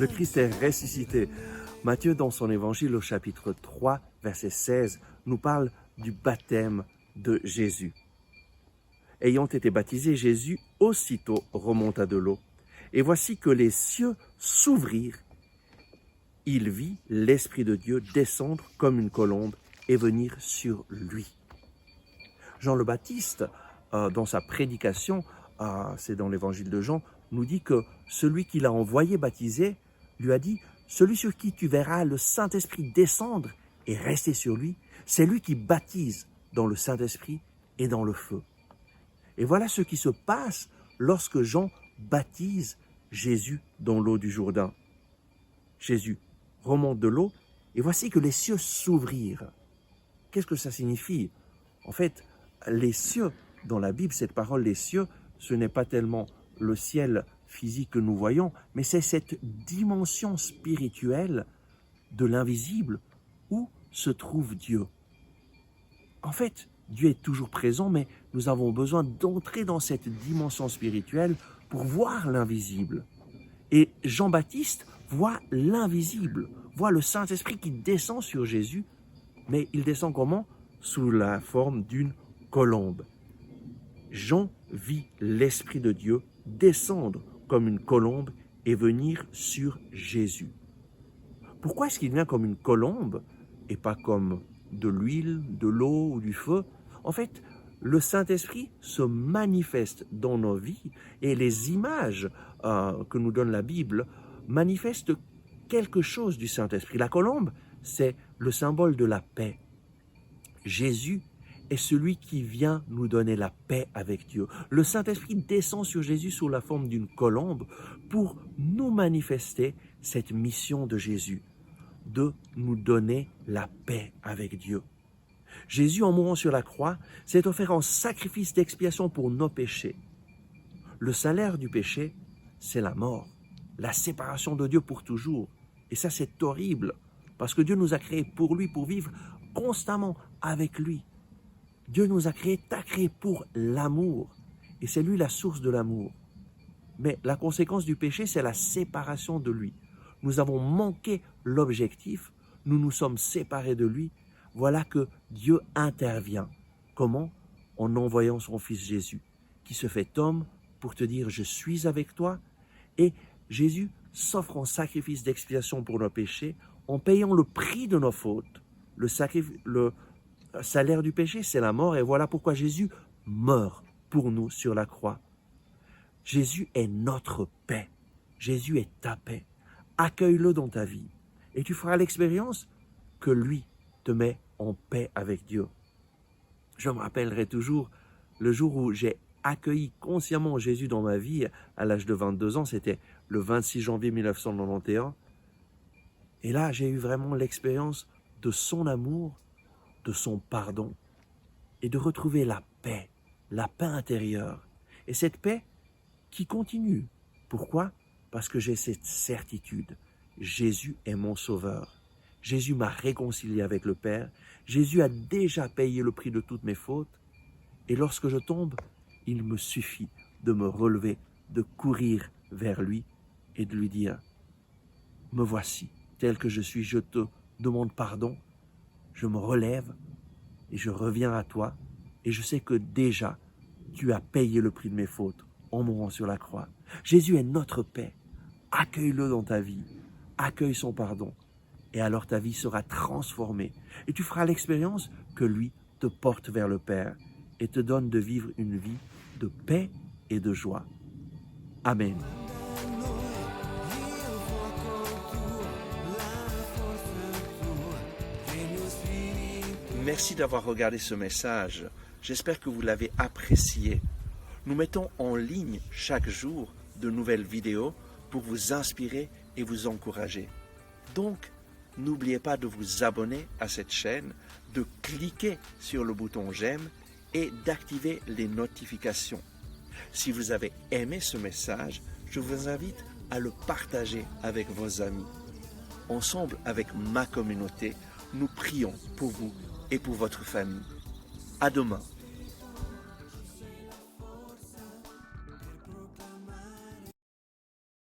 Le Christ est ressuscité. Matthieu, dans son évangile au chapitre 3, verset 16, nous parle du baptême de Jésus. Ayant été baptisé, Jésus aussitôt remonta de l'eau. Et voici que les cieux s'ouvrirent. Il vit l'Esprit de Dieu descendre comme une colombe et venir sur lui. Jean le Baptiste, dans sa prédication, c'est dans l'évangile de Jean, nous dit que celui qui l'a envoyé baptiser lui a dit « Celui sur qui tu verras le Saint-Esprit descendre et rester sur lui, c'est lui qui baptise dans le Saint-Esprit et dans le feu. » Et voilà ce qui se passe lorsque Jean baptise Jésus dans l'eau du Jourdain. Jésus remonte de l'eau et voici que les cieux s'ouvrirent. Qu'est-ce que ça signifie? En fait, les cieux, dans la Bible, cette parole, les cieux, ce n'est pas tellement le ciel physique que nous voyons, mais c'est cette dimension spirituelle de l'invisible où se trouve Dieu. En fait, Dieu est toujours présent, mais nous avons besoin d'entrer dans cette dimension spirituelle pour voir l'invisible. Et Jean-Baptiste voit l'invisible, voit le Saint-Esprit qui descend sur Jésus, mais il descend comment? Sous la forme d'une colombe. Jean vit l'Esprit de Dieu descendre comme une colombe et venir sur Jésus. Pourquoi est-ce qu'il vient comme une colombe et pas comme de l'huile, de l'eau ou du feu? En fait, le Saint-Esprit se manifeste dans nos vies et les images que nous donne la Bible manifestent quelque chose du Saint-Esprit. La colombe, c'est le symbole de la paix. Jésus est celui qui vient nous donner la paix avec Dieu. Le Saint-Esprit descend sur Jésus sous la forme d'une colombe pour nous manifester cette mission de Jésus, de nous donner la paix avec Dieu. Jésus, en mourant sur la croix, s'est offert en sacrifice d'expiation pour nos péchés. Le salaire du péché, c'est la mort, la séparation de Dieu pour toujours. Et ça, c'est horrible, parce que Dieu nous a créés pour lui, pour vivre constamment avec lui. Dieu nous a créés, t'a créé pour l'amour. Et c'est lui la source de l'amour. Mais la conséquence du péché, c'est la séparation de lui. Nous avons manqué l'objectif, nous nous sommes séparés de lui. Voilà que Dieu intervient. Comment? En envoyant son Fils Jésus, qui se fait homme pour te dire « Je suis avec toi ». Et Jésus s'offre en sacrifice d'expiation pour nos péchés, en payant le prix de nos fautes. Le salaire du péché, c'est la mort, et voilà pourquoi Jésus meurt pour nous sur la croix. Jésus est notre paix. Jésus est ta paix. Accueille-le dans ta vie, et tu feras l'expérience que lui te met en paix avec Dieu. Je me rappellerai toujours le jour où j'ai accueilli consciemment Jésus dans ma vie, à l'âge de 22 ans, c'était le 26 janvier 1991. Et là, j'ai eu vraiment l'expérience de son amour, de son pardon, et de retrouver la paix intérieure. Et cette paix qui continue. Pourquoi? Parce que j'ai cette certitude. Jésus est mon sauveur. Jésus m'a réconcilié avec le Père. Jésus a déjà payé le prix de toutes mes fautes. Et lorsque je tombe, il me suffit de me relever, de courir vers lui et de lui dire « Me voici, tel que je suis, je te demande pardon, je me relève et je reviens à toi et je sais que déjà tu as payé le prix de mes fautes en mourant sur la croix. Jésus est notre paix. Accueille-le dans ta vie, accueille son pardon. Et alors ta vie sera transformée. Et tu feras l'expérience que lui te porte vers le Père et te donne de vivre une vie de paix et de joie. Amen. Merci d'avoir regardé ce message. J'espère que vous l'avez apprécié. Nous mettons en ligne chaque jour de nouvelles vidéos pour vous inspirer et vous encourager. Donc, n'oubliez pas de vous abonner à cette chaîne, de cliquer sur le bouton j'aime et d'activer les notifications. Si vous avez aimé ce message, je vous invite à le partager avec vos amis. Ensemble, avec ma communauté, nous prions pour vous et pour votre famille. À demain.